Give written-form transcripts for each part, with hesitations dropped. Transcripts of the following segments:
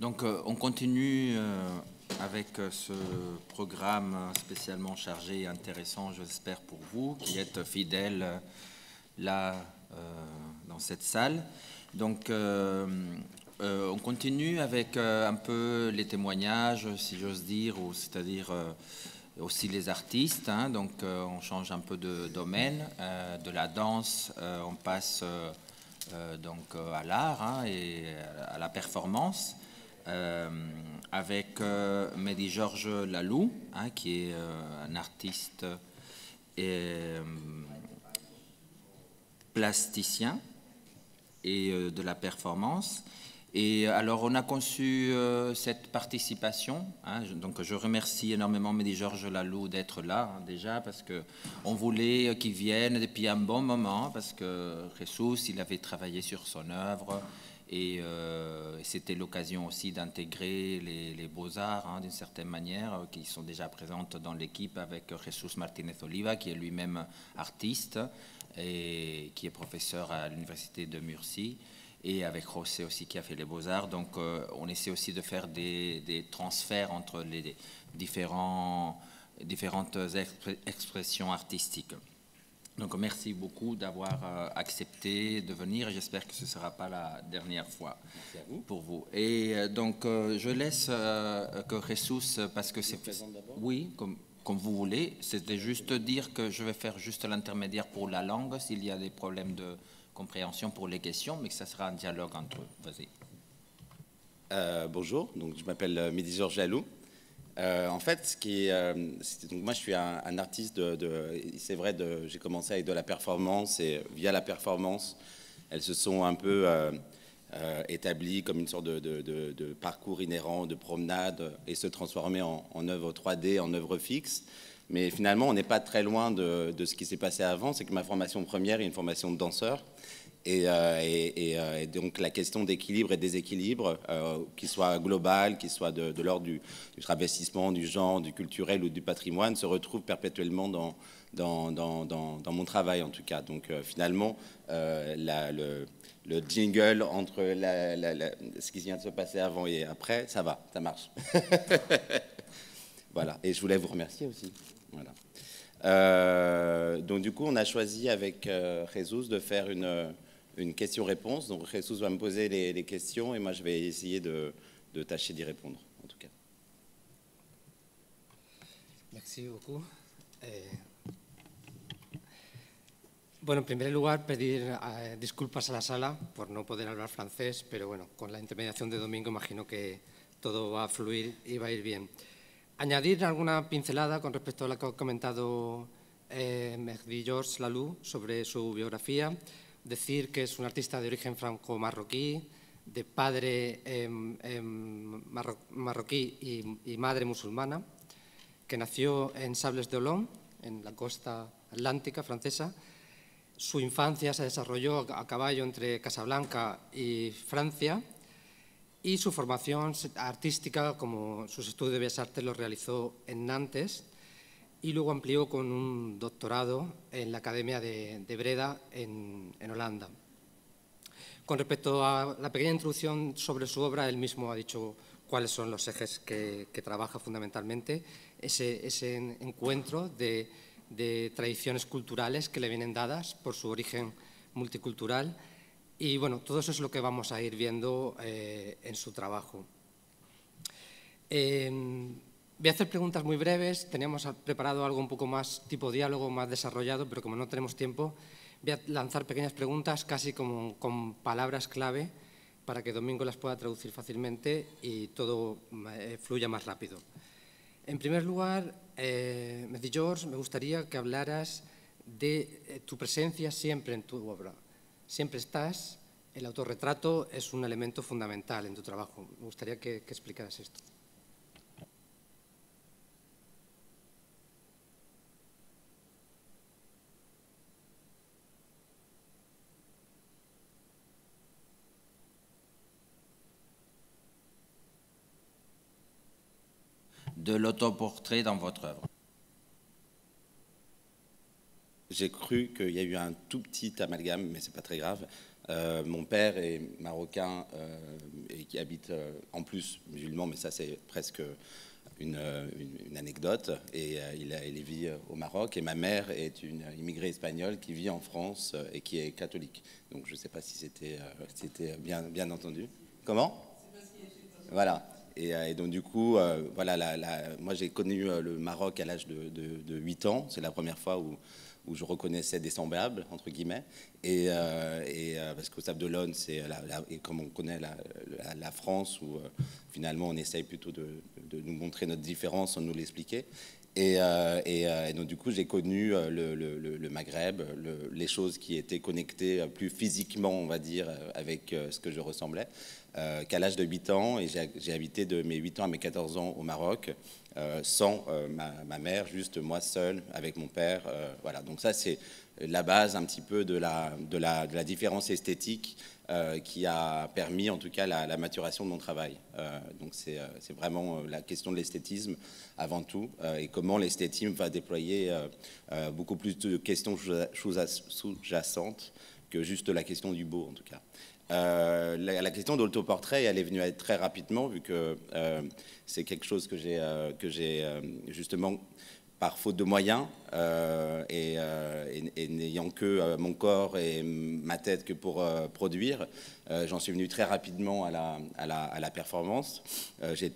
Donc, on continue avec ce programme spécialement chargé et intéressant, j'espère, pour vous, qui êtes fidèles là, dans cette salle. Donc, on continue avec un peu les témoignages, si j'ose dire, c'est-à-dire aussi les artistes. Hein. Donc, on change un peu de domaine. De la danse, on passe donc à l'art hein, et à la performance. Avec Mehdi Georges Lalou, hein, qui est un artiste et plasticien et de la performance. Et alors, on a conçu cette participation. Hein, donc, je remercie énormément Mehdi Georges Lalou d'être là, hein, déjà, parce qu'on voulait qu'il vienne depuis un bon moment, parce que Jesus, il avait travaillé sur son œuvre. Et c'était l'occasion aussi d'intégrer les beaux-arts, hein, d'une certaine manière, qui sont déjà présentes dans l'équipe avec Jesus Martinez Oliva, qui est lui-même artiste et qui est professeur à l'université de Murcie, et avec José aussi qui a fait les beaux-arts. Donc on essaie aussi de faire des transferts entre les différentes expressions artistiques. Donc, merci beaucoup d'avoir accepté de venir et j'espère que ce ne sera pas la dernière fois pour vous. Et donc, je laisse que Jesus, parce que c'est... Oui, comme vous voulez. C'était juste dire que je vais faire juste l'intermédiaire pour la langue s'il y a des problèmes de compréhension pour les questions, mais que ça sera un dialogue entre eux. Vas-y. Bonjour, donc, je m'appelle Mehdi Georges Lalou. En fait, donc moi je suis un artiste c'est vrai, j'ai commencé avec de la performance et via la performance, elles se sont un peu établies comme une sorte de parcours inhérent, de promenade et se transformer en œuvre 3D, en œuvre fixe. Mais finalement, on n'est pas très loin de ce qui s'est passé avant. C'est que ma formation première est une formation de danseur. Et donc la question d'équilibre et déséquilibre, qu'il soit global, qu'il soit de l'ordre du travestissement, du genre, du culturel ou du patrimoine, se retrouve perpétuellement dans mon travail en tout cas. Donc finalement, le jingle entre ce qui vient de se passer avant et après, ça va, ça marche. Voilà, et je voulais vous remercier aussi. Voilà. Donc du coup, on a choisi avec Jesus de faire une question-réponse. Donc, Jesus va me poser les questions et moi, je vais essayer de tâcher d'y répondre, en tout cas. Merci beaucoup. Bueno, en primer lugar, pedir disculpas a la sala por no poder hablar francés, pero bueno, con la intermediación de Domingo imagino que todo va a fluir y va a ir bien. Añadir alguna pincelada con respecto a lo que ha comentado Mehdi Georges Lalou sobre su biografía. Decir que es un artista de origen franco-marroquí, de padre marroquí y madre musulmana, que nació en Sables d'Olonne, en la costa atlántica francesa. Su infancia se desarrolló a caballo entre Casablanca y Francia y su formación artística, como sus estudios de Bellas Artes, los realizó en Nantes y luego amplió con un doctorado en la Academia de Breda en Holanda. Con respecto a la pequeña introducción sobre su obra, él mismo ha dicho cuáles son los ejes que trabaja fundamentalmente, ese encuentro de tradiciones culturales que le vienen dadas por su origen multicultural y bueno, todo eso es lo que vamos a ir viendo en su trabajo. Voy a hacer preguntas muy breves, teníamos preparado algo un poco más tipo diálogo, más desarrollado, pero como no tenemos tiempo, voy a lanzar pequeñas preguntas casi como con palabras clave para que Domingo las pueda traducir fácilmente y todo fluya más rápido. En primer lugar, Mehdi Georges, me gustaría que hablaras de tu presencia siempre en tu obra. Siempre estás, el autorretrato es un elemento fundamental en tu trabajo. Me gustaría que explicaras esto. De l'autoportrait dans votre œuvre. J'ai cru qu'il y a eu un tout petit amalgame, mais c'est pas très grave. Mon père est marocain et qui habite en plus musulman, mais ça c'est presque une anecdote, et il vit au Maroc, et ma mère est une immigrée espagnole qui vit en France et qui est catholique. Donc je ne sais pas si c'était bien entendu. Comment? Voilà. Et donc du coup, voilà, moi j'ai connu le Maroc à l'âge de 8 ans. C'est la première fois où je reconnaissais des semblables, entre guillemets. Et parce qu'au Sable d'Olonne, c'est et comme on connaît la France, où finalement on essaye plutôt de nous montrer notre différence sans nous l'expliquer. Et donc du coup, j'ai connu le Maghreb, les choses qui étaient connectées plus physiquement, on va dire, avec ce que je ressemblais, qu'à l'âge de 8 ans. Et j'ai habité de mes 8 ans à mes 14 ans au Maroc, sans ma mère, juste moi seul, avec mon père. Voilà, donc ça, c'est la base un petit peu de la différence esthétique qui a permis en tout cas la maturation de mon travail. Donc c'est vraiment la question de l'esthétisme avant tout, et comment l'esthétisme va déployer beaucoup plus de questions sous-jacentes que juste la question du beau en tout cas. La question de l'autoportrait, elle est venue très rapidement, vu que c'est quelque chose que j'ai justement par faute de moyens et n'ayant que mon corps et ma tête que pour produire, j'en suis venu très rapidement à la performance. J'ai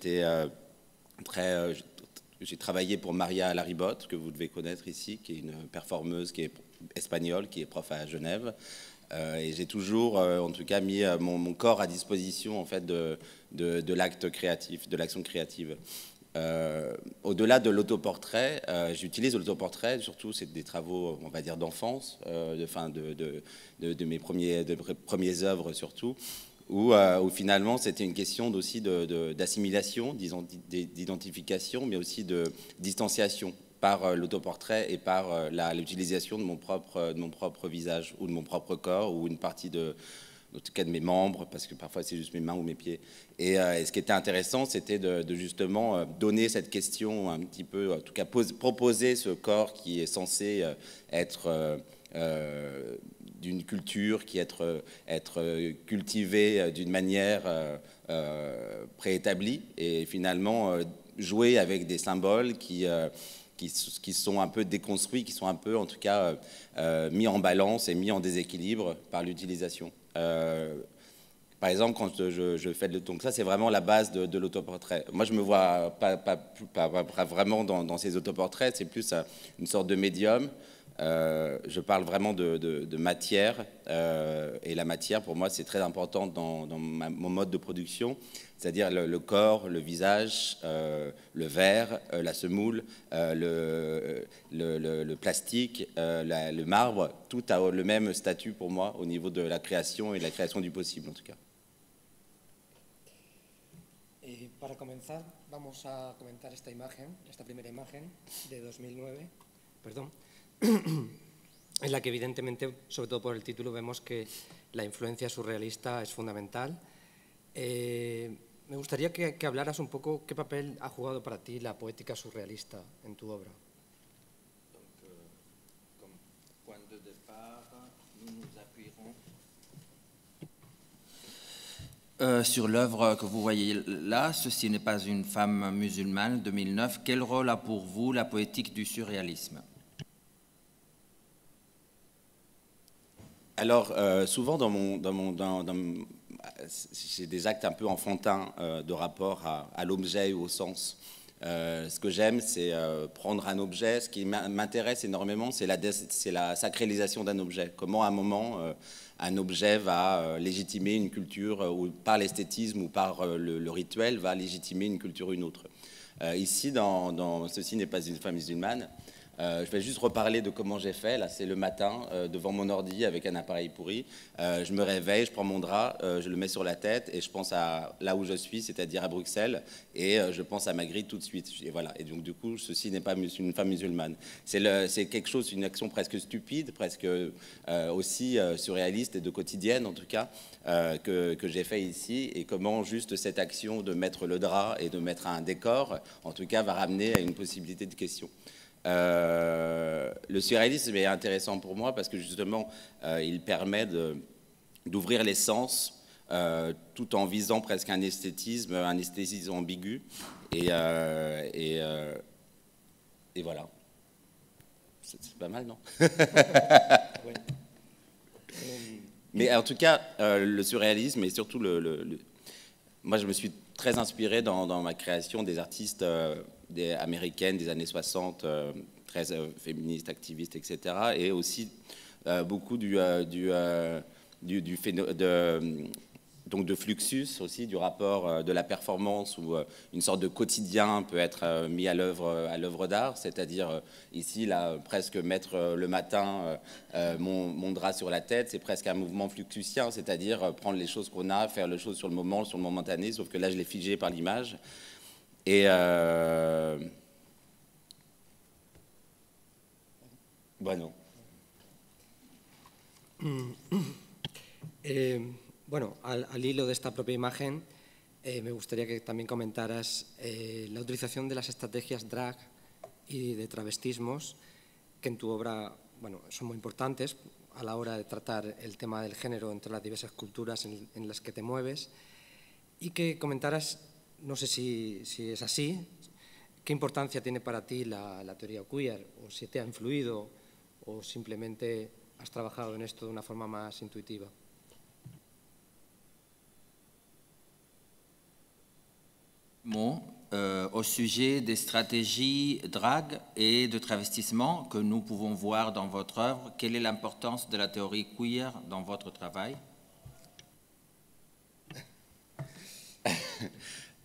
travaillé pour Maria Laribot, que vous devez connaître ici, qui est une performeuse qui est espagnole, qui est prof à Genève. Et j'ai toujours, en tout cas, mis mon corps à disposition en fait de l'acte créatif, de l'action créative. Au-delà de l'autoportrait, j'utilise l'autoportrait, surtout c'est des travaux, on va dire, d'enfance, de mes premières œuvres surtout, où finalement c'était une question aussi d'assimilation, d'identification, mais aussi de distanciation par l'autoportrait et par l'utilisation de mon propre visage ou de mon propre corps ou une partie en tout cas de mes membres, parce que parfois c'est juste mes mains ou mes pieds. Et ce qui était intéressant, c'était de justement donner cette question un petit peu, en tout cas proposer ce corps qui est censé être d'une culture, qui être cultivé d'une manière préétablie, et finalement jouer avec des symboles qui sont un peu déconstruits, qui sont un peu, en tout cas, mis en balance et mis en déséquilibre par l'utilisation. Par exemple, quand je fais donc ça, c'est vraiment la base de l'autoportrait. Moi, je me vois pas vraiment dans ces autoportraits, c'est plus une sorte de médium. Je parle vraiment de matière, et la matière, pour moi, c'est très important dans mon mode de production, c'est-à-dire le corps, le visage, le verre, la semoule, le plastique, le marbre, tout a le même statut pour moi au niveau de la création et de la création du possible en tout cas. Y para comenzar, vamos a comentar esta primera imagen de 2009, perdón, en la que evidentemente, sobre todo por el título, vemos que la influencia surrealista es fundamental. Me gustaría que hablaras un poco qué papel ha jugado para ti la poética surrealista en tu obra. Comme point de départ, nous nous appuierons sur l'œuvre que vous voyez là. Ceci n'est pas une femme musulmane, 2009. Quel rôle a pour vous la poétique du surréalisme? Alors, souvent j'ai des actes un peu enfantins de rapport à l'objet ou au sens. Ce que j'aime, c'est prendre un objet. Ce qui m'intéresse énormément, c'est la sacralisation d'un objet. Comment, à un moment, un objet va légitimer une culture, ou par l'esthétisme ou par le rituel, va légitimer une culture ou une autre. Ici, dans Ceci n'est pas une femme musulmane, je vais juste reparler de comment j'ai fait. Là, c'est le matin, devant mon ordi avec un appareil pourri. Je me réveille, je prends mon drap, je le mets sur la tête et je pense à là où je suis, c'est-à-dire à Bruxelles, et je pense à Magritte tout de suite. Et voilà. Et donc, du coup, Ceci n'est pas une femme musulmane. C'est quelque chose, une action presque stupide, presque aussi surréaliste et de quotidienne, en tout cas, que j'ai fait ici. Et comment juste cette action de mettre le drap et de mettre un décor, en tout cas, va ramener à une possibilité de question. Le surréalisme est intéressant pour moi parce que justement, il permet d'ouvrir les sens tout en visant presque un esthétisme ambigu. Et voilà. C'est pas mal, non? Ouais. Mais en tout cas, le surréalisme et surtout moi, je me suis très inspiré dans ma création des artistes américaines des années 60, très féministes, activistes, etc. Et aussi beaucoup donc de Fluxus aussi, du rapport de la performance où une sorte de quotidien peut être mis à l'œuvre d'art, c'est-à-dire ici, là, presque mettre le matin mon drap sur la tête, c'est presque un mouvement fluxusien, c'est-à-dire prendre les choses qu'on a, faire les choses sur le momentané, sauf que là, je l'ai figé par l'image. Et bueno. Bueno, al hilo de esta propia imagen, me gustaría que también comentaras la utilización de las estrategias drag y de travestismos, que en tu obra, bueno, son muy importantes a la hora de tratar el tema del género entre las diversas culturas en las que te mueves, y que comentaras, no sé si es así, qué importancia tiene para ti la teoría queer, o si te ha influido, o simplemente has trabajado en esto de una forma más intuitiva. Au sujet des stratégies drag et de travestissement que nous pouvons voir dans votre œuvre, quelle est l'importance de la théorie queer dans votre travail?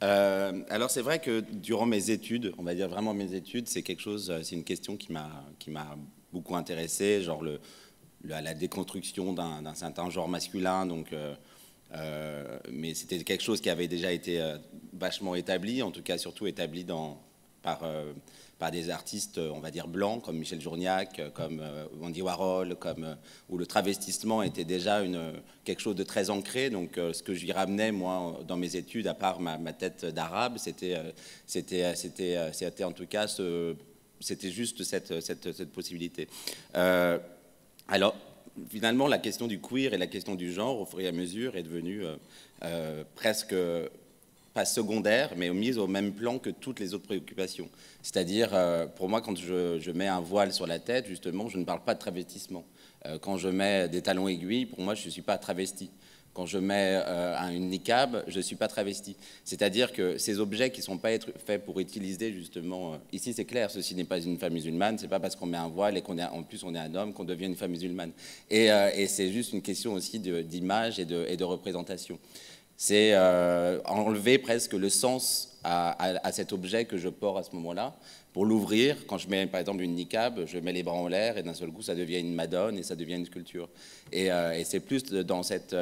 Alors c'est vrai que durant mes études, on va dire vraiment mes études, c'est une question qui m'a beaucoup intéressé, genre la déconstruction d'un certain genre masculin, donc mais c'était quelque chose qui avait déjà été vachement établi, en tout cas surtout établi par des artistes, on va dire, blancs, comme Michel Journiac, comme Andy Warhol, où le travestissement était déjà quelque chose de très ancré. Donc ce que j'y ramenais, moi, dans mes études, à part ma tête d'arabe, c'était en tout cas, c'était juste cette possibilité. Alors, finalement, la question du queer et la question du genre, au fur et à mesure, est devenue presque pas secondaire, mais mise au même plan que toutes les autres préoccupations. C'est-à-dire, pour moi, quand je mets un voile sur la tête, justement, je ne parle pas de travestissement. Quand je mets des talons aiguilles, pour moi, je ne suis pas travesti. Quand je mets une niqab, je ne suis pas travesti. C'est-à-dire que ces objets qui ne sont pas faits pour utiliser, justement... ici, c'est clair, ceci n'est pas une femme musulmane. Ce n'est pas parce qu'on met un voile et qu'en plus on est un homme qu'on devient une femme musulmane. Et c'est juste une question aussi d'image et de représentation. C'est enlever presque le sens à cet objet que je porte à ce moment-là. Pour l'ouvrir, quand je mets par exemple une niqab, je mets les bras en l'air et d'un seul coup ça devient une madone et ça devient une sculpture. Et c'est plus dans cette...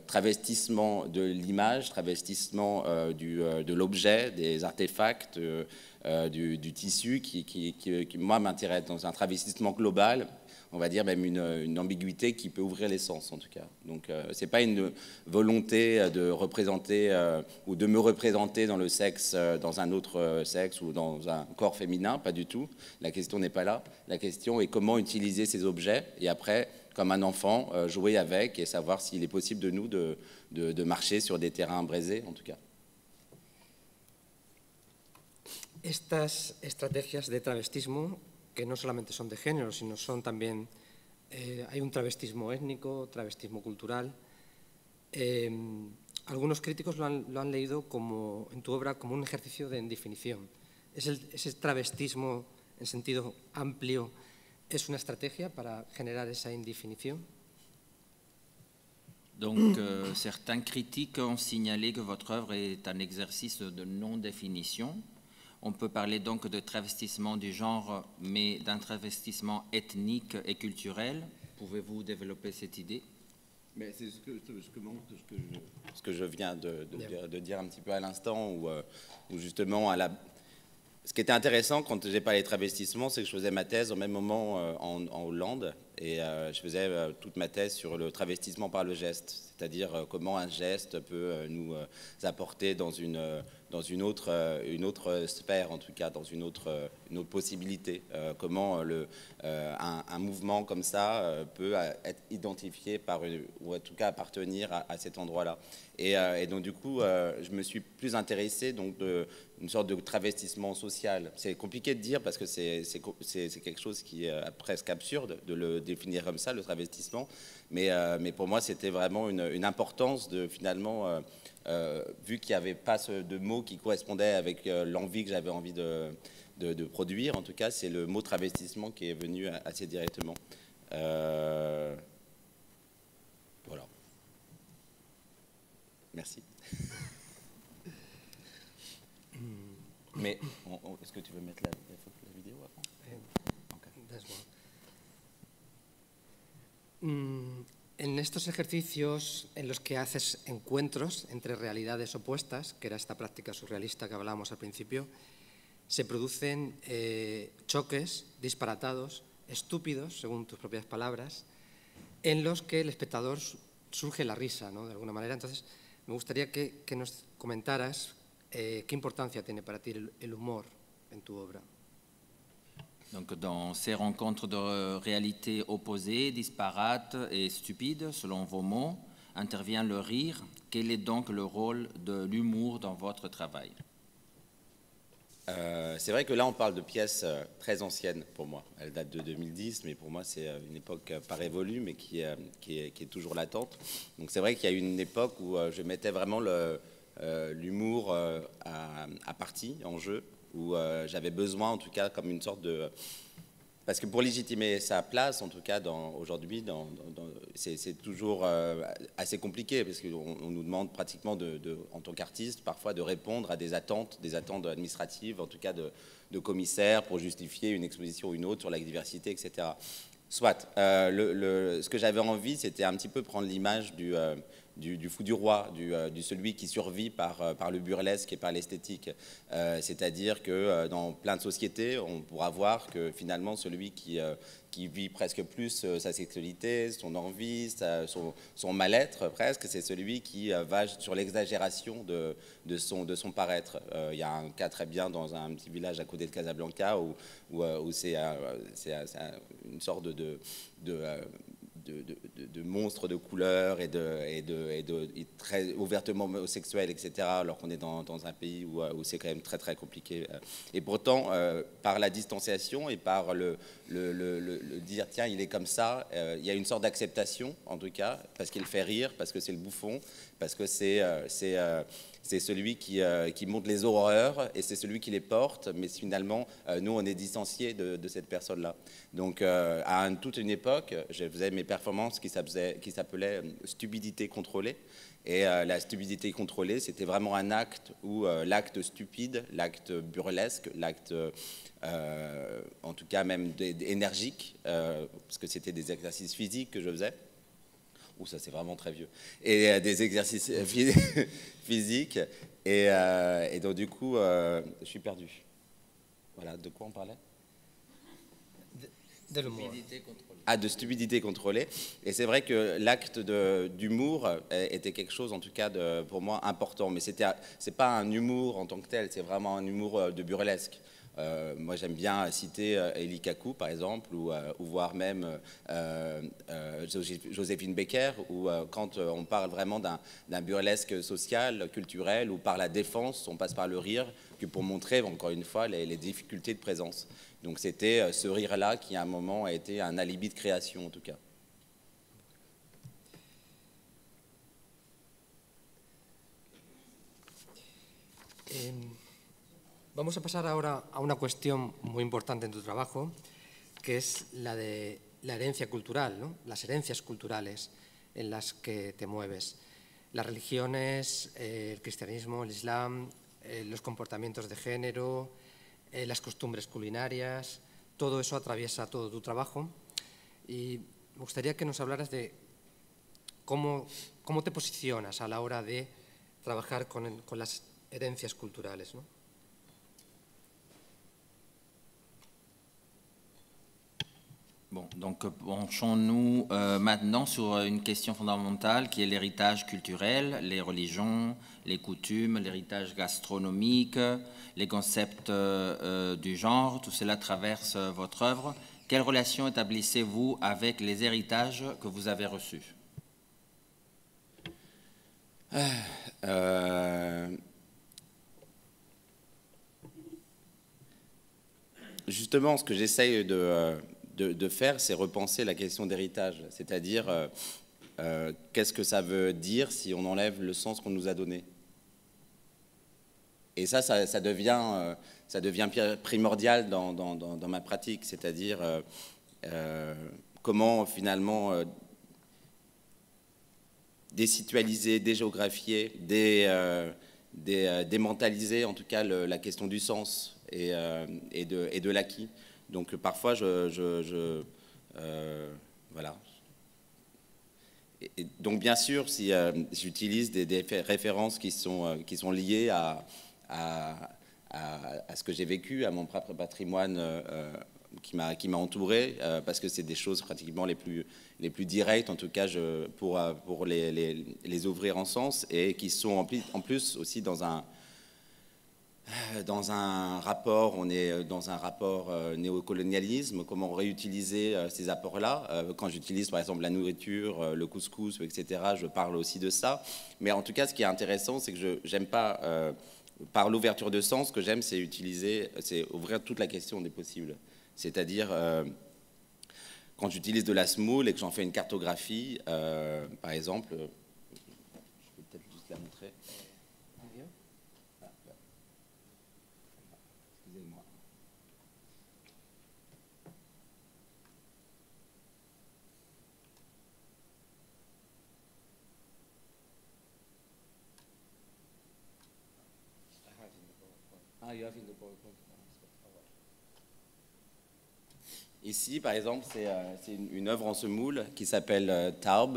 travestissement de l'image, travestissement de l'objet, des artefacts, du tissu qui moi, m'intéresse dans un travestissement global, on va dire même une ambiguïté qui peut ouvrir les sens, en tout cas. Donc, c'est pas une volonté de représenter ou de me représenter dans le sexe, dans un autre sexe ou dans un corps féminin, pas du tout. La question n'est pas là. La question est comment utiliser ces objets et après, comme un enfant, jouer avec et savoir s'il est possible de nous de marcher sur des terrains braisés, en tout cas. Estas estrategias de travestismo, que no solamente son de género, sino son también... hay un travestismo étnico, travestismo cultural. Algunos críticos lo han leído en tu obra como un ejercicio de indefinición. Ese travestismo en sentido amplio es una estrategia para generar esa indefinición. Donc, certains critiques ont signalé que votre œuvre est un exercice de non-définition. On peut parler donc de travestissement du genre, mais d'un travestissement ethnique et culturel. Pouvez-vous développer cette idée? Mais c'est ce que je viens de dire un petit peu à l'instant, où justement, ce qui était intéressant quand j'ai parlé de travestissement, c'est que je faisais ma thèse au même moment en Hollande, et je faisais toute ma thèse sur le travestissement par le geste, c'est-à-dire comment un geste peut nous apporter dans une autre sphère, en tout cas, dans une autre possibilité. Comment un mouvement comme ça peut être identifié ou en tout cas appartenir à cet endroit-là. Et donc, du coup, je me suis plus intéressé donc, d'une sorte de travestissement social. C'est compliqué de dire parce que c'est quelque chose qui est presque absurde de le définir comme ça, le travestissement. Mais pour moi, c'était vraiment une importance de finalement... vu qu'il n'y avait pas de mot qui correspondait avec l'envie que j'avais envie de produire, en tout cas, c'est le mot travestissement qui est venu assez directement. Voilà. Merci. Mais est-ce que tu veux mettre la vidéo avant? En estos ejercicios en los que haces encuentros entre realidades opuestas, que era esta práctica surrealista que hablábamos al principio, se producen choques disparatados, estúpidos, según tus propias palabras, en los que el espectador surge la risa, ¿no? De alguna manera. Entonces, me gustaría que nos comentaras qué importancia tiene para ti el humor en tu obra. Donc, dans ces rencontres de réalités opposées, disparates et stupides, selon vos mots, intervient le rire. Quel est donc le rôle de l'humour dans votre travail? C'est vrai que là, on parle de pièces très anciennes pour moi. Elle date de 2010, mais pour moi, c'est une époque pas révolue, mais qui est toujours latente. Donc, c'est vrai qu'il y a eu une époque où je mettais vraiment l'humour à partie, en jeu, où j'avais besoin, en tout cas, comme une sorte de... Parce que pour légitimer sa place, en tout cas, aujourd'hui, c'est toujours assez compliqué, parce qu'on nous demande pratiquement, en tant qu'artiste, parfois de répondre à des attentes administratives, en tout cas de commissaires, pour justifier une exposition ou une autre sur la diversité, etc. Soit. Ce que j'avais envie, c'était un petit peu prendre l'image du fou du roi, du celui qui survit par le burlesque et par l'esthétique. C'est-à-dire que dans plein de sociétés, on pourra voir que finalement celui qui vit presque plus sa sexualité, son envie, son mal-être presque, c'est celui qui va sur l'exagération de son paraître. Il y a un cas très bien dans un petit village à côté de Casablanca où c'est une sorte de monstres de couleurs et très ouvertement homosexuels, etc., alors qu'on est dans un pays où c'est quand même très très compliqué. Et pourtant, par la distanciation et par le dire tiens, il est comme ça, il y a une sorte d'acceptation, en tout cas, parce qu'il fait rire, parce que c'est le bouffon, parce que c'est celui qui montre les horreurs et c'est celui qui les porte, mais finalement, nous, on est distanciés de cette personne-là. Donc, à toute une époque, je faisais mes performances qui s'appelaient stupidité contrôlée. Et la stupidité contrôlée, c'était vraiment un acte où l'acte stupide, l'acte burlesque, l'acte, en tout cas même énergique, parce que c'était des exercices physiques que je faisais. Ouh, ça c'est vraiment très vieux. Et des exercices physiques. Et donc du coup, je suis perdu. Voilà, de quoi on parlait? De l'humour. De stupidité contrôlée. Et c'est vrai que l'acte d'humour était quelque chose, en tout cas, pour moi, important. Mais c'est pas un humour en tant que tel, c'est vraiment un humour de burlesque. Moi, j'aime bien citer Elie Kaku, par exemple, ou voir même Joséphine Baker, où quand on parle vraiment d'un burlesque social, culturel, ou par la défense, on passe par le rire, que pour montrer, encore une fois, les difficultés de présence. Donc c'était ce rire-là qui, à un moment, a été un alibi de création, en tout cas. Vamos a pasar ahora a una cuestión muy importante en tu trabajo, que es la de la herencia cultural, ¿no? Las herencias culturales en las que te mueves. Las religiones, el cristianismo, el islam, los comportamientos de género, las costumbres culinarias, todo eso atraviesa todo tu trabajo. Y me gustaría que nos hablaras de cómo te posicionas a la hora de trabajar con las herencias culturales, ¿no? Bon, donc penchons-nous maintenant sur une question fondamentale qui est l'héritage culturel, les religions, les coutumes, l'héritage gastronomique, les concepts du genre. Tout cela traverse votre œuvre. Quelle relation établissez-vous avec les héritages que vous avez reçus? Justement, ce que j'essaye de faire, c'est repenser la question d'héritage, c'est-à-dire qu'est-ce que ça veut dire si on enlève le sens qu'on nous a donné. Et ça devient primordial dans ma pratique, c'est-à-dire comment finalement désitualiser, dégéographier, démentaliser en tout cas la question du sens et de l'acquis. Donc parfois, voilà. Et donc bien sûr, si j'utilise des références qui sont liées à ce que j'ai vécu, à mon propre patrimoine qui m'a entouré, parce que c'est des choses pratiquement les plus directes, en tout cas pour les ouvrir en sens, et qui sont en plus aussi dans un rapport, on est dans un rapport néocolonialisme, comment réutiliser ces apports-là. Quand j'utilise par exemple la nourriture, le couscous, etc., je parle aussi de ça. Mais en tout cas, ce qui est intéressant, c'est que j'aime pas, par l'ouverture de sens, ce que j'aime, c'est ouvrir toute la question des possibles. C'est-à-dire, quand j'utilise de la semoule et que j'en fais une cartographie, par exemple, je peux peut-être juste la montrer. Excusez-moi. You have in the PowerPoint. Ici, par exemple, c'est une œuvre en semoule qui s'appelle Taub.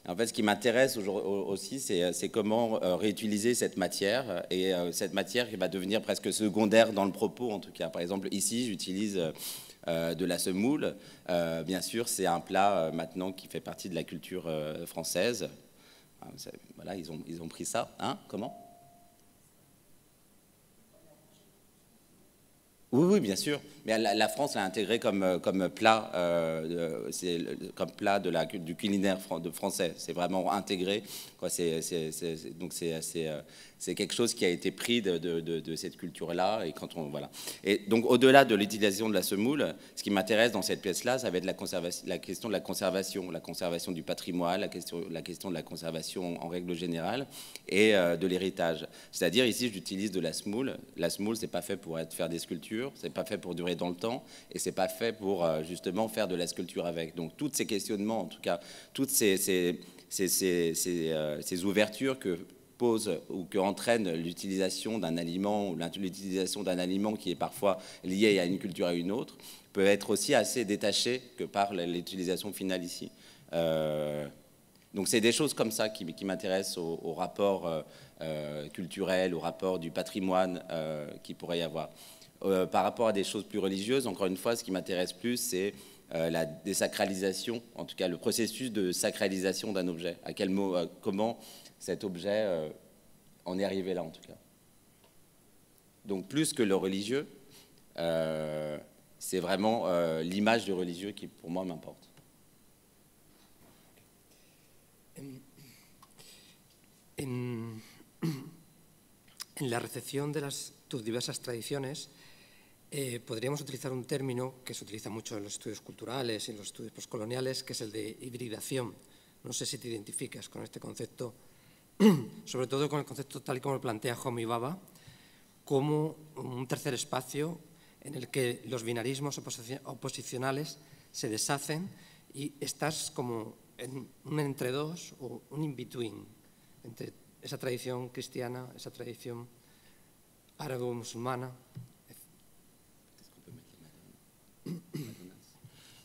En fait, ce qui m'intéresse aussi, c'est comment réutiliser cette matière, et cette matière qui va devenir presque secondaire dans le propos, en tout cas. Par exemple, ici, j'utilise de la semoule. Bien sûr, c'est un plat maintenant qui fait partie de la culture française. Voilà, ils ont pris ça. Hein? Comment ? Oui, bien sûr. Mais la France l'a intégré comme plat, comme plat du culinaire français. C'est vraiment intégré. Donc c'est quelque chose qui a été pris de cette culture-là. Et voilà. Et donc au-delà de l'utilisation de la semoule, ce qui m'intéresse dans cette pièce-là, ça va être la question de la conservation du patrimoine, la question de la conservation en règle générale, et de l'héritage. C'est-à-dire ici, j'utilise de la semoule. La semoule, c'est pas fait pour faire des sculptures. C'est pas fait pour durer dans le temps, et c'est pas fait pour justement faire de la sculpture avec. Donc tous ces questionnements, en tout cas, toutes ces ouvertures que pose ou que entraîne l'utilisation d'un aliment, ou l'utilisation d'un aliment qui est parfois lié à une culture à une autre, peut être aussi assez détaché que par l'utilisation finale ici. Donc c'est des choses comme ça qui m'intéressent au rapport culturel, au rapport du patrimoine qu'il pourrait y avoir. Par rapport à des choses plus religieuses, encore une fois, ce qui m'intéresse plus, c'est la désacralisation, en tout cas le processus de sacralisation d'un objet. Comment cet objet en est arrivé là, en tout cas. Donc plus que le religieux, c'est vraiment l'image du religieux qui, pour moi, m'importe. En la recepción de tus diversas tradiciones, podríamos utilizar un término que se utiliza mucho en los estudios culturales y en los estudios postcoloniales, que es el de hibridación. No sé si te identificas con este concepto, sobre todo con el concepto tal y como lo plantea Homi Bhabha, como un tercer espacio en el que los binarismos oposicionales se deshacen y estás como en un entre dos o un in-between entre esa tradición cristiana, esa tradición árabe-musulmana.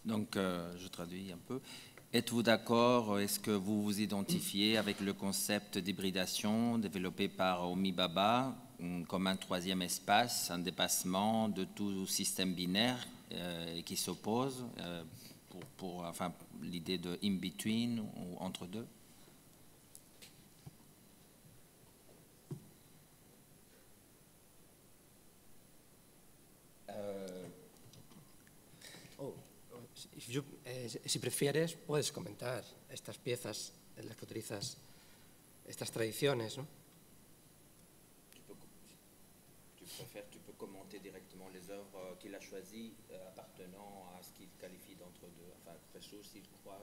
Donc, je traduis un peu. Êtes-vous d'accord? Est-ce que vous vous identifiez avec le concept d'hybridation développé par Homi Bhabha comme un troisième espace, un dépassement de tout système binaire et qui s'opposent pour enfin, l'idée de in-between ou entre deux. Si prefieres, puedes comentar estas piezas en las que utilizas estas tradiciones, ¿no? Tu peux commenter directement les œuvres qu'il a choisies appartenant à ce qu'il qualifie d'entre deux. Enfin, Créchot, s'il croit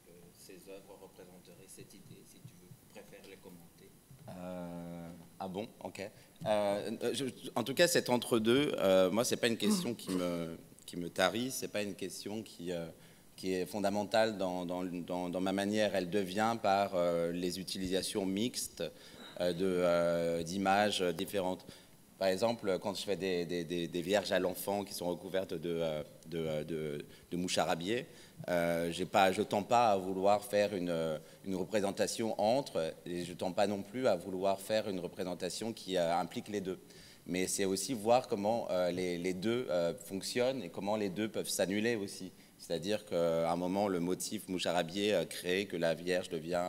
que ces œuvres représenteraient cette idée, si tu préfères les commenter. Ah bon, ok. En tout cas, cet entre-deux, moi, c'est pas une question qui me tarit, c'est pas une question qui est fondamentale dans ma manière. Elle devient par les utilisations mixtes d'images différentes. Par exemple, quand je fais des vierges à l'enfant qui sont recouvertes de moucharabie, je ne tends pas à vouloir faire une représentation entre, et je ne tends pas non plus à vouloir faire une représentation qui implique les deux. Mais c'est aussi voir comment les deux fonctionnent et comment les deux peuvent s'annuler aussi. C'est-à-dire qu'à un moment, le motif moucharabie crée que la Vierge devient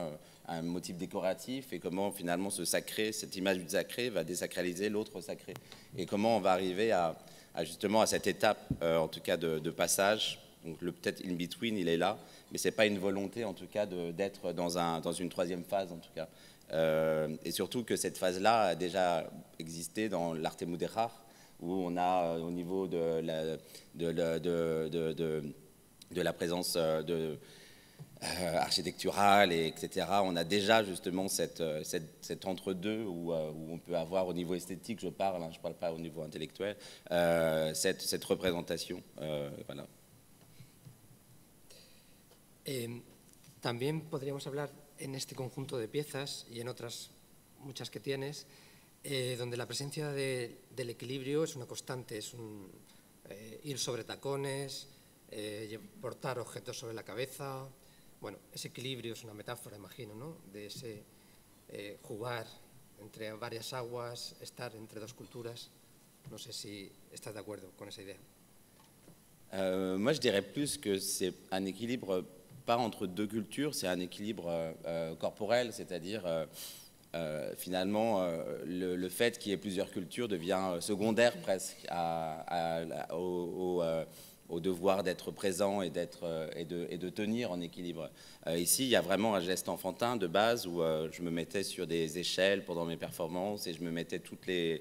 un motif décoratif et comment finalement ce sacré, cette image du sacré va désacraliser l'autre sacré. Et comment on va arriver justement à cette étape, en tout cas de passage. Donc peut-être in-between, il est là, mais ce n'est pas une volonté en tout cas d'être dans une troisième phase en tout cas. Et surtout que cette phase-là a déjà existé dans l'arte mudéjar, où on a au niveau de la présence architecturale, etc. On a déjà justement cet entre-deux où on peut avoir au niveau esthétique, je parle pas au niveau intellectuel, cette représentation. Voilà. También podríamos hablar en este conjunto de piezas y en otras muchas que tienes, donde la presencia del equilibrio es una constante, es ir sobre tacones, portar objetos sobre la cabeza. Bueno, ese equilibrio es una metáfora, imagino, ¿no? De ese jugar entre varias aguas, estar entre dos culturas. No sé si estás de acuerdo con esa idea. Moi, je dirais plus que c'est un équilibre pas entre deux cultures, c'est un équilibre corporel, c'est-à-dire finalement le fait qu'il y ait plusieurs cultures devient secondaire presque au devoir d'être présent et de tenir en équilibre. Ici, il y a vraiment un geste enfantin de base où je me mettais sur des échelles pendant mes performances et je me mettais tous les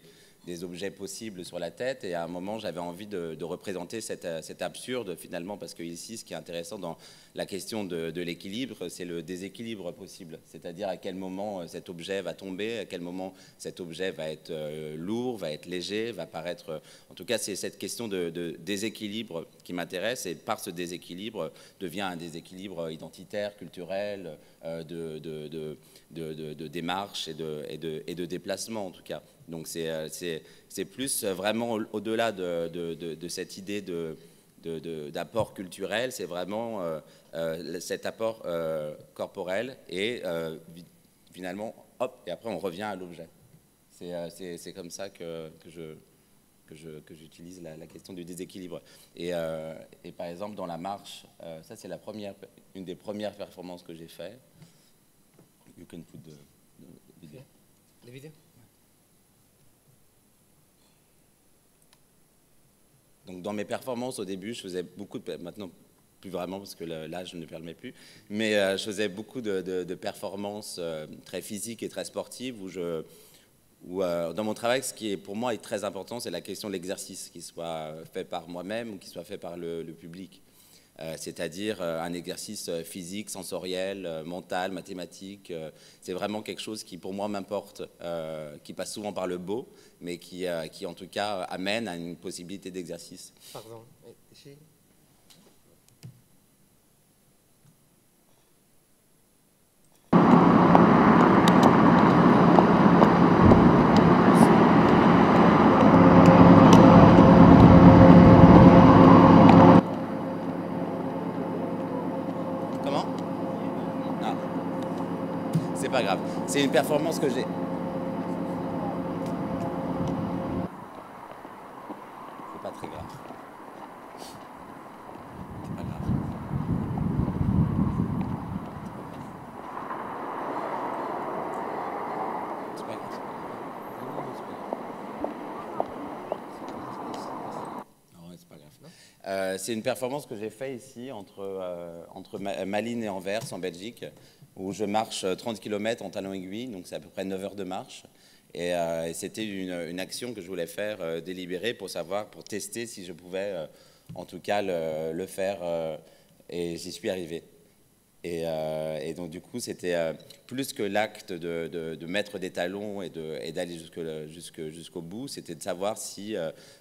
objets possibles sur la tête, et à un moment j'avais envie de représenter cet absurde finalement, parce que ici ce qui est intéressant dans la question de l'équilibre, c'est le déséquilibre possible, c'est-à-dire à quel moment cet objet va tomber, à quel moment cet objet va être lourd, va être léger, va paraître... En tout cas, c'est cette question de déséquilibre qui m'intéresse, et par ce déséquilibre devient un déséquilibre identitaire, culturel, de démarche et de déplacement en tout cas. Donc c'est plus vraiment au-delà de cette idée d'apport culturel, c'est vraiment cet apport corporel et finalement, hop, et après on revient à l'objet. C'est comme ça que j'utilise la question du déséquilibre. Et par exemple, dans la marche, ça c'est une des premières performances que j'ai fait. You can put the video. The video? Donc dans mes performances au début, je faisais beaucoup de... Maintenant, plus vraiment parce que l'âge ne me permet plus, mais je faisais beaucoup de performances très physiques et très sportives où dans mon travail, ce qui est pour moi est très important, c'est la question de l'exercice, qu'il soit fait par moi-même ou qu'il soit fait par le public. C'est-à-dire un exercice physique, sensoriel, mental, mathématique. C'est vraiment quelque chose qui, pour moi, m'importe, qui passe souvent par le beau, mais qui en tout cas, amène à une possibilité d'exercice. Pardon, ici. C'est pas grave. C'est une performance que j'ai. C'est pas très grave. C'est une performance que j'ai faite ici entre Malines et Anvers en Belgique, où je marche 30 km en talons aiguilles, donc c'est à peu près 9 heures de marche. Et c'était une action que je voulais faire délibérée pour tester si je pouvais en tout cas le faire, et j'y suis arrivé. Et donc du coup c'était plus que l'acte de mettre des talons et d'aller jusqu'au bout, c'était de savoir si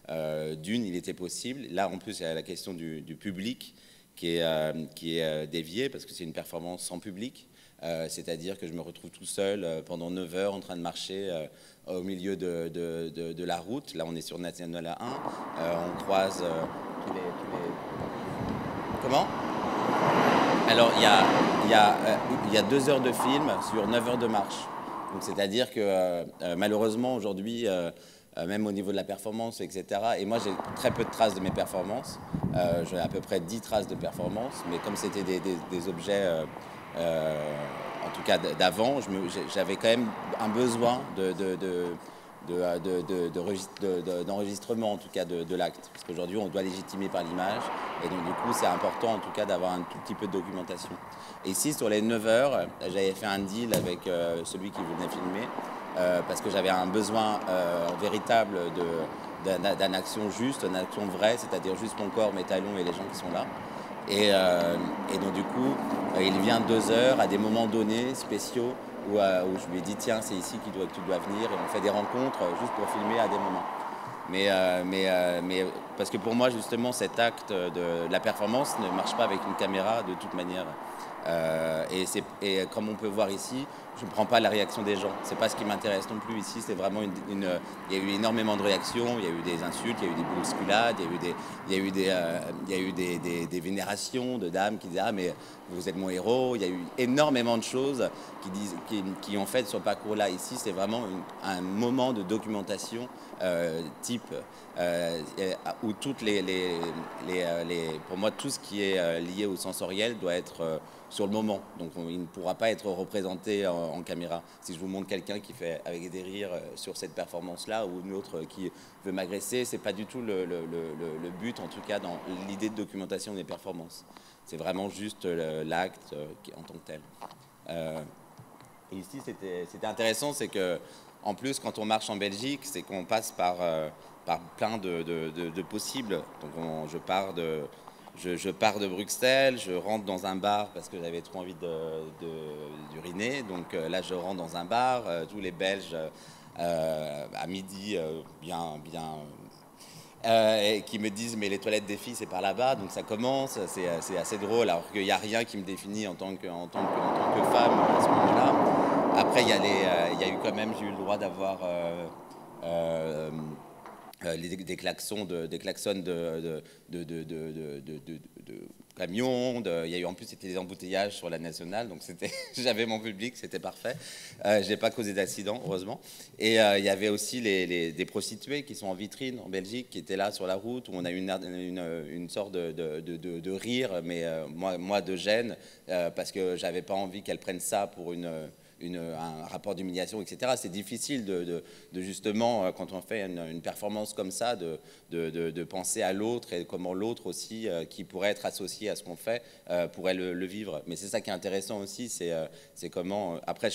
il était possible. Là en plus il y a la question du public qui est déviée, parce que c'est une performance sans public, c'est-à-dire que je me retrouve tout seul pendant 9 heures en train de marcher au milieu de la route. Là on est sur National 1, on croise tous les... Comment ? Alors, il y a 2 heures de film sur 9 heures de marche. Donc, c'est-à-dire que malheureusement, aujourd'hui, même au niveau de la performance, etc., et moi, j'ai très peu de traces de mes performances. J'ai à peu près 10 traces de performance, mais comme c'était des objets, en tout cas d'avant, j'avais quand même un besoin d'enregistrement en tout cas de l'acte, parce qu'aujourd'hui on doit légitimer par l'image, et donc du coup c'est important en tout cas d'avoir un tout petit peu de documentation. Et ici sur les 9 heures, j'avais fait un deal avec celui qui venait filmer, parce que j'avais un besoin véritable d'une action juste, d'une action vraie, c'est-à-dire juste mon corps, mes talons et les gens qui sont là. Et donc du coup il vient 2 heures à des moments donnés spéciaux où je lui ai dit tiens c'est ici que tu dois venir, et on fait des rencontres juste pour filmer à des moments. Mais parce que pour moi justement cet acte de la performance ne marche pas avec une caméra de toute manière. Et comme on peut voir ici, je ne prends pas la réaction des gens. C'est pas ce qui m'intéresse non plus ici. C'est vraiment il y a eu énormément de réactions. Il y a eu des insultes, il y a eu des bousculades, il y a eu des vénérations de dames qui disaient ah mais vous êtes mon héros. Il y a eu énormément de choses qui ont fait sur ce parcours-là. Ici, c'est vraiment un moment de documentation type où toutes pour moi tout ce qui est lié au sensoriel doit être sur le moment, donc il ne pourra pas être représenté en caméra. Si je vous montre quelqu'un qui fait avec des rires sur cette performance-là, ou une autre qui veut m'agresser, c'est pas du tout le but, en tout cas dans l'idée de documentation des performances. C'est vraiment juste l'acte en tant que tel. Et ici, c'était intéressant, c'est que en plus, quand on marche en Belgique, c'est qu'on passe par plein de possibles. Donc je pars de Bruxelles, je rentre dans un bar parce que j'avais trop envie d'uriner. Donc là, je rentre dans un bar. Tous les Belges, à midi, qui me disent mais les toilettes des filles, c'est par là-bas. Donc ça commence, c'est assez drôle, alors qu'il n'y a rien qui me définit en tant que femme à ce moment-là. Après, il y a eu quand même, j'ai eu le droit d'avoir... des klaxons de camions, il y a eu en plus c'était des embouteillages sur la nationale, donc j'avais mon public, c'était parfait. J'ai pas causé d'accident heureusement. Et il y avait aussi des prostituées qui sont en vitrine en Belgique, qui étaient là sur la route, où on a eu une sorte de rire, mais moi de gêne, parce que j'avais pas envie qu'elles prennent ça pour un rapport d'humiliation, etc. C'est difficile de justement, quand on fait une performance comme ça, de penser à l'autre et comment l'autre aussi, qui pourrait être associé à ce qu'on fait, pourrait le vivre. Mais c'est ça qui est intéressant aussi, c'est comment... Après,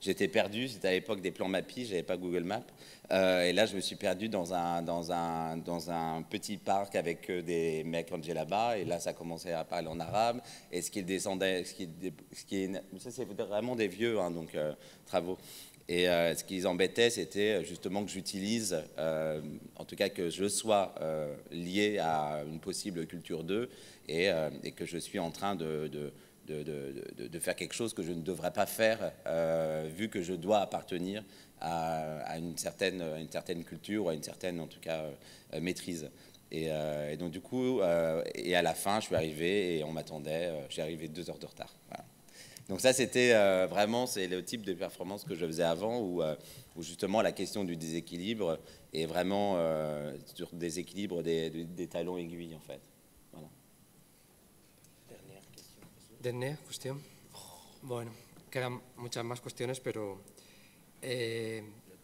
j'étais perdu, c'était à l'époque des plans Mappy, j'avais pas Google Maps. Et là, je me suis perdu dans un petit parc avec des mecs en djellaba, et là, ça commençait à parler en arabe. Et ça, c'est vraiment des vieux, hein, donc travaux. Et ce qui les embêtait, c'était justement que j'utilise, en tout cas que je sois lié à une possible culture 2, et que je suis en train de faire quelque chose que je ne devrais pas faire, vu que je dois appartenir à une certaine culture, ou à une certaine, en tout cas, maîtrise. Et donc du coup, et à la fin, je suis arrivé et on m'attendait, j'ai arrivé 2 heures de retard. Voilà. Donc ça, c'était vraiment, c'est le type de performance que je faisais avant, où justement la question du déséquilibre est vraiment sur le déséquilibre des talons aiguilles, en fait. Voilà. Dernière cuestión. Bueno, quedan muchas más cuestiones, pero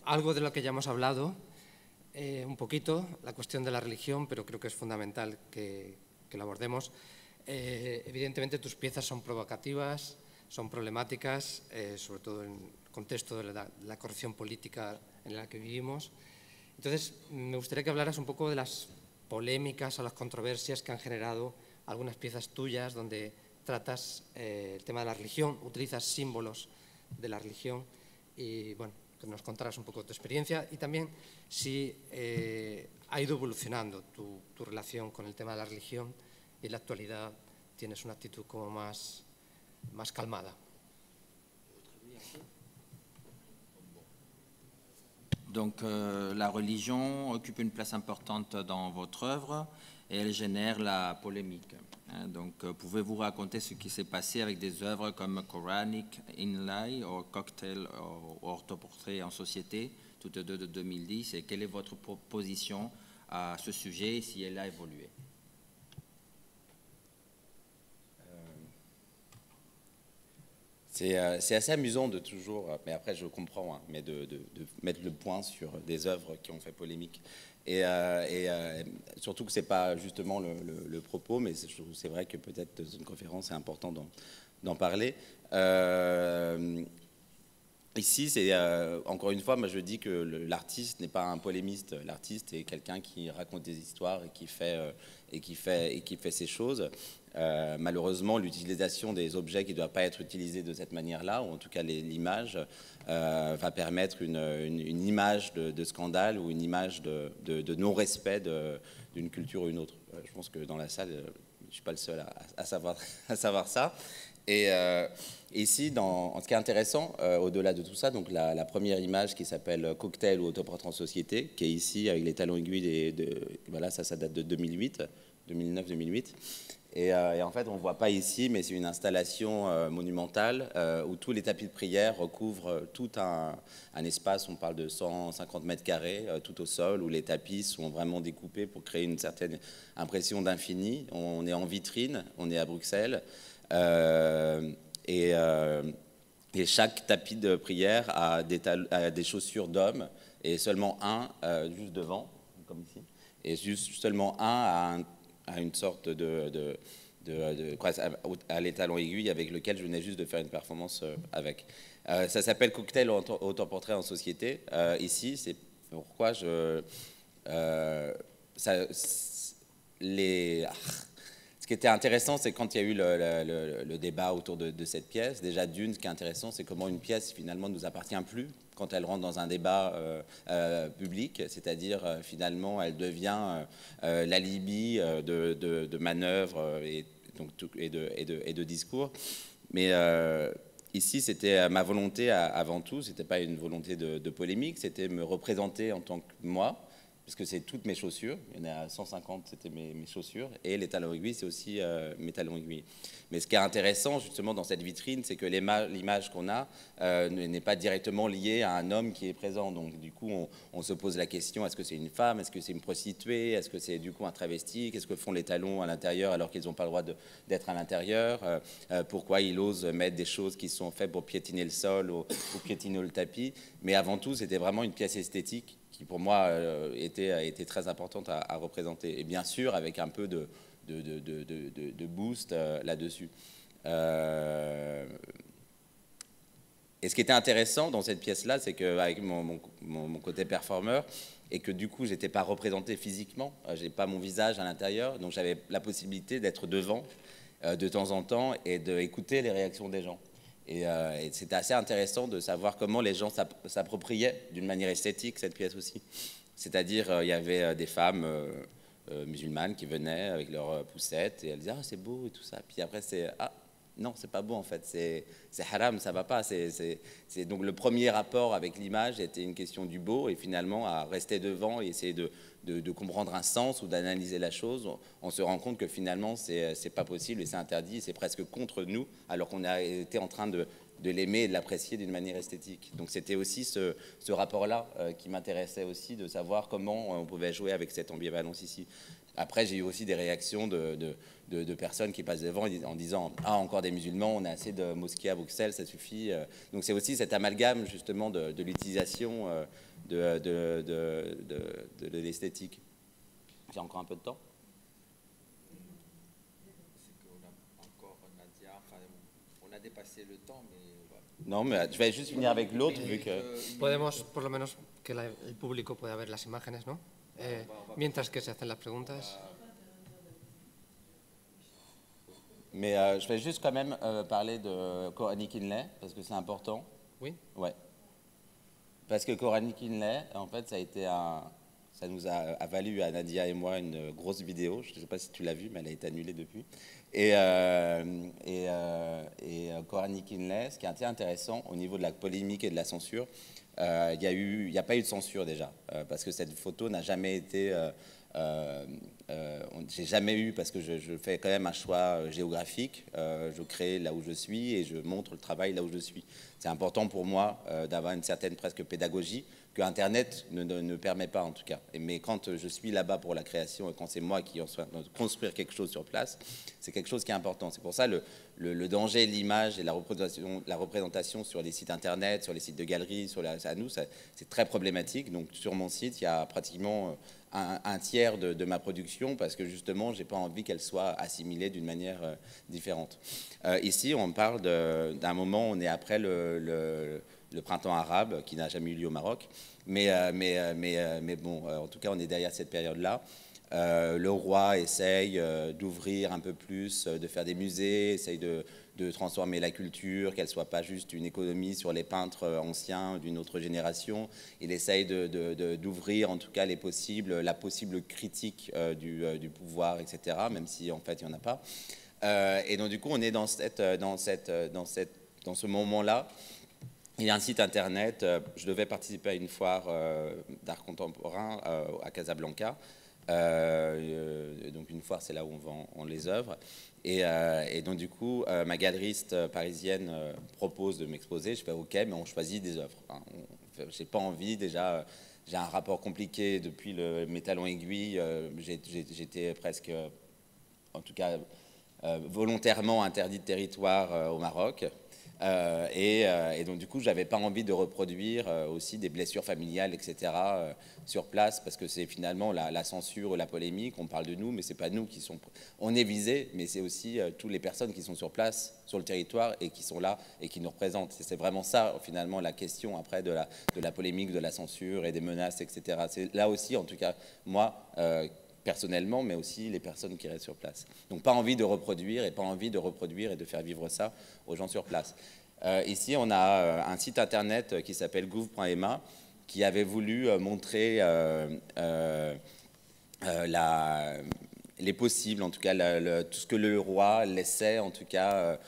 algo de lo que ya hemos hablado un poquito la cuestión de la religión, pero creo que es fundamental que lo abordemos. Evidentemente tus piezas son provocativas, son problemáticas, sobre todo en el contexto de la corrección política en la que vivimos. Entonces, me gustaría que hablaras un poco de las polémicas o las controversias que han generado algunas piezas tuyas donde tratas el tema de la religión, utilizas símbolos de la religión y, bueno, que nos contaras un poco tu experiencia y también si ha ido evolucionando tu relación con el tema de la religión y en la actualidad tienes una actitud como más calmada. Donc la religion occupe une place importante dans votre œuvre et elle génère la polémique. Donc pouvez-vous raconter ce qui s'est passé avec des œuvres comme Quranic Inlay ou Cocktail ou Autoportrait en société, toutes deux de 2010, et quelle est votre position à ce sujet et si elle a évolué? C'est assez amusant de toujours, mais après je comprends, hein, mais de mettre le point sur des œuvres qui ont fait polémique. Et surtout que ce n'est pas justement le propos, mais c'est vrai que peut-être dans une conférence c'est important d'en parler. Ici, c'est encore une fois, moi je dis que l'artiste n'est pas un polémiste. L'artiste est quelqu'un qui raconte des histoires et qui fait ses choses. Malheureusement, l'utilisation des objets qui ne doivent pas être utilisés de cette manière-là, ou en tout cas l'image, va permettre une image de scandale ou une image de non-respect d'une culture ou une autre. Je pense que dans la salle, je ne suis pas le seul à savoir ça. Et ici, ce qui est intéressant, au-delà de tout ça, donc la première image qui s'appelle Cocktail ou Autoportrait en société, qui est ici avec les talons aiguilles, voilà, ça date de 2009-2008. Et en fait, on ne voit pas ici, mais c'est une installation monumentale où tous les tapis de prière recouvrent tout un espace, on parle de 150 mètres carrés, tout au sol, où les tapis sont vraiment découpés pour créer une certaine impression d'infini. On est en vitrine, on est à Bruxelles. Et chaque tapis de prière a des chaussures d'hommes et seulement un juste devant, comme ici, et seulement un à une sorte à l'étalon aiguille avec lequel je venais juste de faire une performance avec. Ça s'appelle Cocktail Autoportrait en société. Ici, c'est pourquoi ce qui était intéressant, c'est quand il y a eu le débat autour de cette pièce. Déjà, ce qui est intéressant, c'est comment une pièce, finalement, ne nous appartient plus quand elle rentre dans un débat public. C'est-à-dire, finalement, elle devient l'alibi de manœuvres et de discours. Mais ici, c'était ma volonté avant tout. Ce n'était pas une volonté de polémique. C'était me représenter en tant que moi. Parce que c'est toutes mes chaussures, il y en a 150, c'était mes chaussures, et les talons aiguilles, c'est aussi mes talons aiguilles. Mais ce qui est intéressant, justement, dans cette vitrine, c'est que l'image qu'on a n'est pas directement liée à un homme qui est présent. Donc, du coup, on se pose la question, est-ce que c'est une femme, est-ce que c'est une prostituée, est-ce que c'est, du coup, un travesti, qu'est-ce que font les talons à l'intérieur alors qu'ils n'ont pas le droit d'être à l'intérieur, pourquoi ils osent mettre des choses qui sont faites pour piétiner le sol ou piétiner le tapis. Mais avant tout, c'était vraiment une pièce esthétique qui pour moi était très importante à représenter. Et bien sûr, avec un peu de boost là-dessus. Et ce qui était intéressant dans cette pièce-là, c'est qu'avec mon côté performeur, et que du coup, je n'étais pas représenté physiquement, je n'ai pas mon visage à l'intérieur, donc j'avais la possibilité d'être devant de temps en temps et d'écouter les réactions des gens. Et c'était assez intéressant de savoir comment les gens s'appropriaient d'une manière esthétique cette pièce aussi. C'est-à-dire, il y avait des femmes musulmanes qui venaient avec leurs poussettes et elles disaient « Ah, c'est beau » et tout ça. Puis après, c'est « Ah, non, c'est pas beau en fait, c'est haram, ça va pas. » Donc le premier rapport avec l'image était une question du beau et finalement, à rester devant et essayer de comprendre un sens ou d'analyser la chose, on se rend compte que finalement, c'est pas possible et c'est interdit, c'est presque contre nous, alors qu'on a été en train de l'aimer et de l'apprécier d'une manière esthétique. Donc c'était aussi ce rapport-là qui m'intéressait aussi, de savoir comment on pouvait jouer avec cette ambivalence ici. Après, j'ai eu aussi des réactions de personnes qui passent devant en disant « Ah, encore des musulmans, on a assez de mosquées à Bruxelles, ça suffit. » Donc c'est aussi cet amalgame justement de l'utilisation de l'esthétique. J'ai encore un peu de temps? On a dépassé le temps, mais voilà. Non, mais je vais juste finir avec l'autre, vu que... Podemos, por lo menos, que el público pueda ver las imágenes, ¿no? Mientras que se hacen las preguntas. Mais je vais juste quand même parler de Coralie Kinley, parce que c'est important. Oui. Ouais. Parce que Coralie Kinley, en fait, ça nous a valu à Nadia et moi une grosse vidéo. Je ne sais pas si tu l'as vue, mais elle a été annulée depuis. Et Coralie Kinley, ce qui est assez intéressant au niveau de la polémique et de la censure, il n'y a pas eu de censure déjà, parce que cette photo n'a jamais été... j'ai jamais eu, parce que je fais quand même un choix géographique, je crée là où je suis et je montre le travail là où je suis. C'est important pour moi d'avoir une certaine presque pédagogie que Internet ne permet pas en tout cas. Mais quand je suis là-bas pour la création et quand c'est moi qui en train de construire quelque chose sur place, c'est quelque chose qui est important. C'est pour ça le danger de l'image et la représentation sur les sites Internet, sur les sites de galeries, à nous, c'est très problématique. Donc sur mon site, il y a pratiquement un tiers de ma production parce que justement, j'ai pas envie qu'elle soit assimilée d'une manière différente. Ici, on parle d'un moment, on est après le printemps arabe qui n'a jamais eu lieu au Maroc, mais bon, en tout cas, on est derrière cette période-là. Le roi essaye d'ouvrir un peu plus, de faire des musées, essaye de transformer la culture, qu'elle ne soit pas juste une économie sur les peintres anciens d'une autre génération. Il essaye d'ouvrir en tout cas la possible critique du pouvoir, etc., même si en fait il n'y en a pas. Et donc du coup on est dans ce moment-là. Il y a un site internet, je devais participer à une foire d'art contemporain à Casablanca. Donc une foire, c'est là où on vend les œuvres. Et donc du coup, ma galeriste parisienne propose de m'exposer. Je fais OK, mais on choisit des œuvres. Hein. J'ai pas envie déjà. J'ai un rapport compliqué depuis mes talons aiguilles. J'étais presque, en tout cas, volontairement interdit de territoire au Maroc. Et donc du coup, j'avais pas envie de reproduire aussi des blessures familiales, etc. Sur place, parce que c'est finalement la censure, la polémique. On parle de nous, mais c'est pas nous qui sont. On est visés, mais c'est aussi toutes les personnes qui sont sur place, sur le territoire, et qui sont là et qui nous représentent. C'est vraiment ça, finalement, la question après de la polémique, de la censure et des menaces, etc. C'est là aussi, en tout cas, moi. Personnellement, mais aussi les personnes qui restent sur place. Donc pas envie de reproduire et de faire vivre ça aux gens sur place. Ici, on a un site internet qui s'appelle gouv.ma qui avait voulu montrer les possibles, en tout cas tout ce que le roi laissait, en tout cas,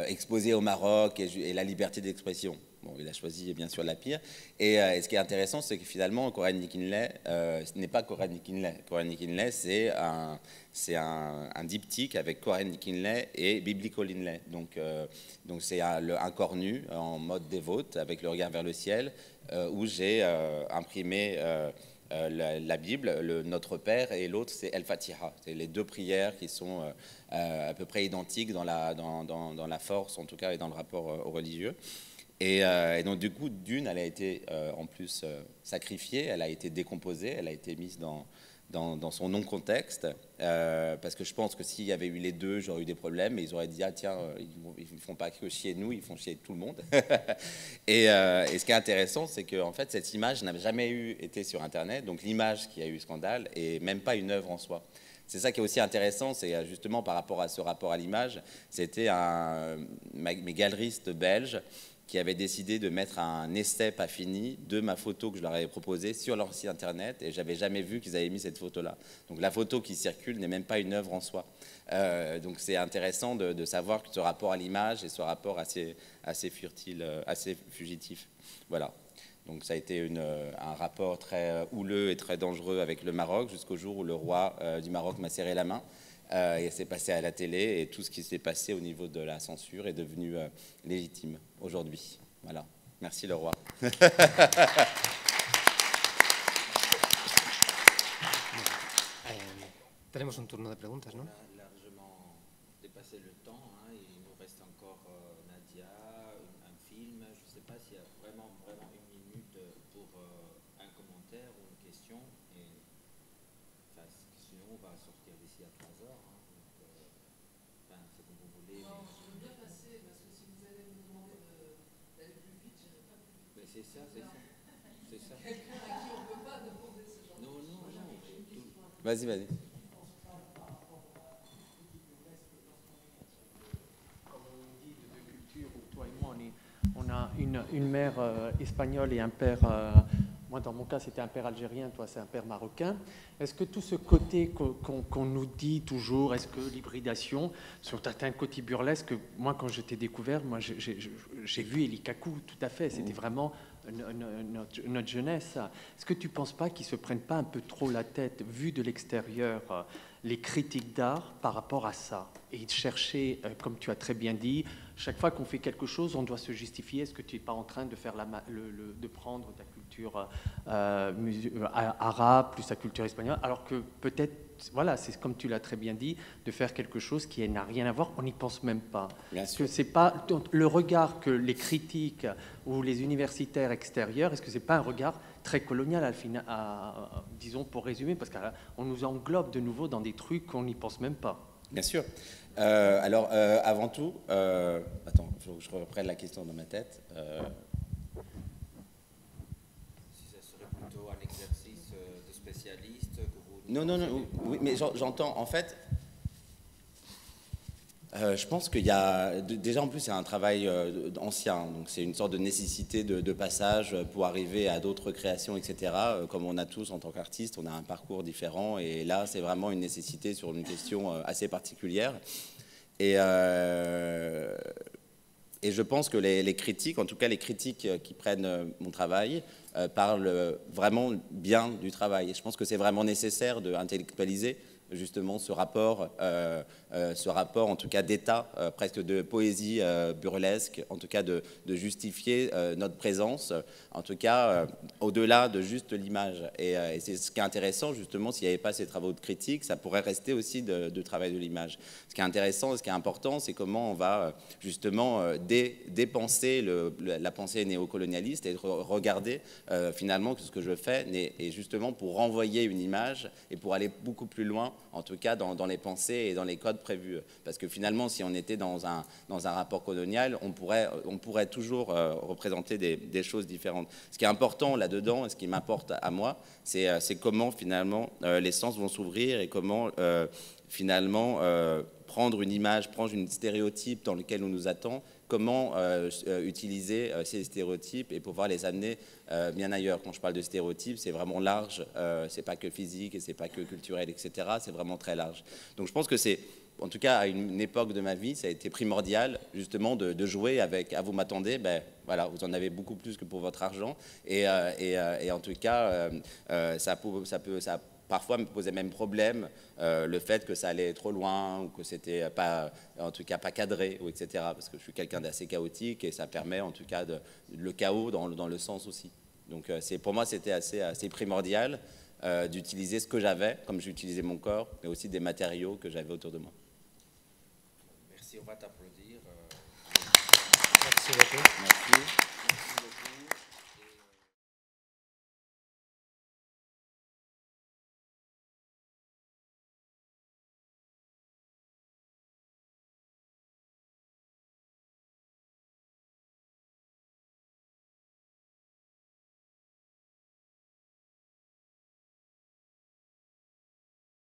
exposer au Maroc et la liberté d'expression. Bon, il a choisi bien sûr la pire. Et ce qui est intéressant, c'est que finalement, Coralie Kinley, ce n'est pas Coralie Kinley. Coralie Kinley, c'est un diptyque avec Coralie Kinley et Biblico Linley. Donc c'est un corps nu en mode dévote avec le regard vers le ciel, où j'ai imprimé la Bible, Notre Père, et l'autre c'est El Fatiha. C'est les deux prières qui sont à peu près identiques dans la force, en tout cas, et dans le rapport au religieux. Et donc du coup, d'une, elle a été en plus sacrifiée, elle a été décomposée, elle a été mise dans son non-contexte, parce que je pense que s'il y avait eu les deux, j'aurais eu des problèmes, mais ils auraient dit, ah tiens, ils ne font pas que chier nous, ils font chier tout le monde. Et ce qui est intéressant, c'est que en fait, cette image n'a jamais été sur Internet, donc l'image qui a eu scandale, et même pas une œuvre en soi. C'est ça qui est aussi intéressant, c'est justement par rapport à ce rapport à l'image, c'était mes galeristes belges qui avaient décidé de mettre un essai pas fini de ma photo que je leur avais proposée sur leur site internet, et j'avais jamais vu qu'ils avaient mis cette photo-là. Donc la photo qui circule n'est même pas une œuvre en soi. Donc c'est intéressant de savoir que ce rapport à l'image et ce rapport assez furtif, assez fugitif. Voilà. Donc ça a été un rapport très houleux et très dangereux avec le Maroc, jusqu'au jour où le roi du Maroc m'a serré la main. Et c'est passé à la télé, et tout ce qui s'est passé au niveau de la censure est devenu légitime aujourd'hui. Voilà. Merci le roi. Tenemos un turno de preguntas, ¿no? On a largement dépassé le temps, hein, il nous reste encore Nadia, un film. Je ne sais pas s'il y a vraiment une minute pour un commentaire ou une question. Et, enfin, sinon, on va sortir d'ici à 3 heures. Hein, donc, enfin, c'est comme vous voulez. Non, je veux bien passer, parce que si vous allez me demander d'aller plus vite, je n'irai pas plus vite. Mais c'est ça, c'est ça. C'est ça. Quelqu'un à qui on ne peut pas demander ce genre de choses. Non, non, non. Vas-y, vas-y. Toi et moi, on a une mère espagnole et un père, moi dans mon cas c'était un père algérien, toi c'est un père marocain. Est-ce que tout ce côté qu'on nous dit toujours, est-ce que l'hybridation, sur certains côtés burlesques, moi quand je t'ai découvert, moi j'ai vu Elie Kakou, tout à fait, c'était vraiment notre jeunesse. Est-ce que tu ne penses pas qu'ils ne se prennent pas un peu trop la tête, vu de l'extérieur, les critiques d'art par rapport à ça, et de chercher, comme tu as très bien dit, chaque fois qu'on fait quelque chose, on doit se justifier. Est-ce que tu n'es pas en train de faire de prendre ta culture arabe plus ta culture espagnole, alors que peut-être, voilà, c'est comme tu l'as très bien dit, de faire quelque chose qui n'a rien à voir, on n'y pense même pas. Bien sûr. Que c'est pas le regard que les critiques ou les universitaires extérieurs, est-ce que c'est pas un regard très colonial disons pour résumer, parce qu'on nous englobe de nouveau dans des trucs qu'on n'y pense même pas. Bien sûr. Alors, avant tout, attends, il faut que je reprenne la question dans ma tête. Si ça serait plutôt un exercice de spécialiste que vous... Non, oui, mais j'entends, en fait, je pense qu'il y a, déjà en plus c'est un travail ancien, donc c'est une sorte de nécessité de passage pour arriver à d'autres créations, etc. Comme on a tous en tant qu'artistes, on a un parcours différent, et là c'est vraiment une nécessité sur une question assez particulière. Et je pense que les critiques, en tout cas les critiques qui prennent mon travail, parlent vraiment bien du travail. Et je pense que c'est vraiment nécessaire d'intellectualiser justement ce rapport en tout cas d'état, presque de poésie burlesque, en tout cas de justifier notre présence, en tout cas au-delà de juste l'image. Et c'est ce qui est intéressant justement, s'il n'y avait pas ces travaux de critique, ça pourrait rester aussi de travail de l'image. Ce qui est intéressant, ce qui est important, c'est comment on va justement dépenser la pensée néocolonialiste et regarder finalement que ce que je fais est justement pour renvoyer une image et pour aller beaucoup plus loin, en tout cas dans les pensées et dans les codes prévus. Parce que finalement, si on était dans un rapport colonial, on pourrait toujours représenter des choses différentes. Ce qui est important là-dedans, et ce qui m'importe à moi, c'est comment finalement les sens vont s'ouvrir et comment finalement prendre une image, prendre une stéréotype dans lequel on nous attend, comment utiliser ces stéréotypes et pouvoir les amener bien ailleurs. Quand je parle de stéréotypes, c'est vraiment large, c'est pas que physique et c'est pas que culturel, etc. C'est vraiment très large. Donc je pense que c'est, en tout cas à une époque de ma vie, ça a été primordial justement de jouer avec « à vous m'attendez », ben voilà, vous en avez beaucoup plus que pour votre argent, et en tout cas ça parfois me posait même problème le fait que ça allait trop loin ou que c'était pas, en tout cas pas cadré, ou etc. Parce que je suis quelqu'un d'assez chaotique et ça permet en tout cas le chaos dans le sens aussi. Donc pour moi c'était assez primordial d'utiliser ce que j'avais, comme j'ai utilisé mon corps, mais aussi des matériaux que j'avais autour de moi. Merci, on va t'applaudir. Merci beaucoup. Merci. Merci beaucoup.